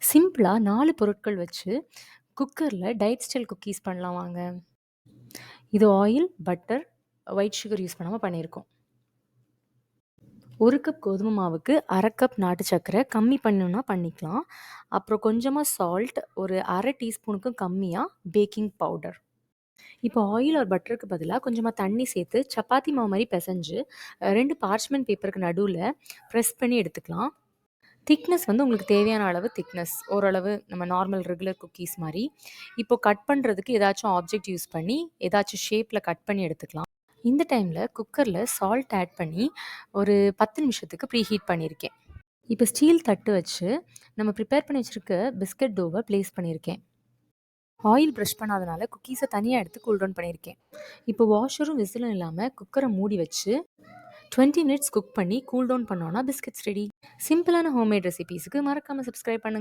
சிம்பிளா 4 பொருட்கள் வச்சு குக்கர்ல டயட் ஸ்டைல் குக்கீஸ் பண்ணலாம் வாங்க. இது oil, butter, white sugar use பண்ணாம பண்ணியிருக்கோம். 1 கப் கோதுமை மாவுக்கு 1/2 கப் நாட்டு சர்க்கரை கம்மி பண்ணணும்னா பண்ணிக்கலாம். அப்புறம் கொஞ்சமா சால்ட், ஒரு 1/2 டீஸ்பூனுக்கும் கம்மியா பேக்கிங் பவுடர். இப்போ ஆயில் ஆர் பட்டருக்கு பதிலா கொஞ்சமா தண்ணி சேர்த்து சப்பாத்தி மாவு மாரி பெசஞ்சு 2 பார்ச்மென்ட் பேப்பருக்கு நடுவுல ப்ரெஸ் பண்ணி எடுத்துக்கலாம். திக்னஸ் வந்து உங்களுக்கு தேவையான அளவு திக்னஸ். ஓரளவு நம்ம நார்மல் ரெகுலர் குக்கீஸ் மாரி. இப்போ கட் பண்றதுக்கு ஏதாச்சும் ஆப்ஜெக்ட் யூஸ் பண்ணி, ஏதாச்சும் ஷேப்ல கட் பண்ணி எடுத்துக்கலாம். இந்த டைம்ல குக்கர்ல சால்ட் ஆட் பண்ணி ஒரு 10 நிமிஷத்துக்கு ப்ரீஹீட் பண்ணியிருக்கேன். இப்போ ஸ்டீல் தட்டு வச்சு நம்ம ப்ரிப்பேர் பண்ணி வச்சிருக்க பிஸ்கட் டோவ பிளேஸ் பண்ணியிருக்கேன். ஆயில் பிரஷ் பண்ணாதனால குக்கீஸை தனியாக எடுத்து கூல் டவுன் பண்ணியிருக்கேன். இப்போ வாஷரும் விசிலும் இல்லாமல் குக்கரை மூடி வச்சு 20 மினிட்ஸ் குக் பண்ணி கூல் டவுன் பண்ணோன்னா பிஸ்கட்ஸ் ரெடி. சிம்பிளான ஹோம்மேட் ரெசிபீஸுக்கு மறக்காமல் சப்ஸ்கிரைப் பண்ணுங்க.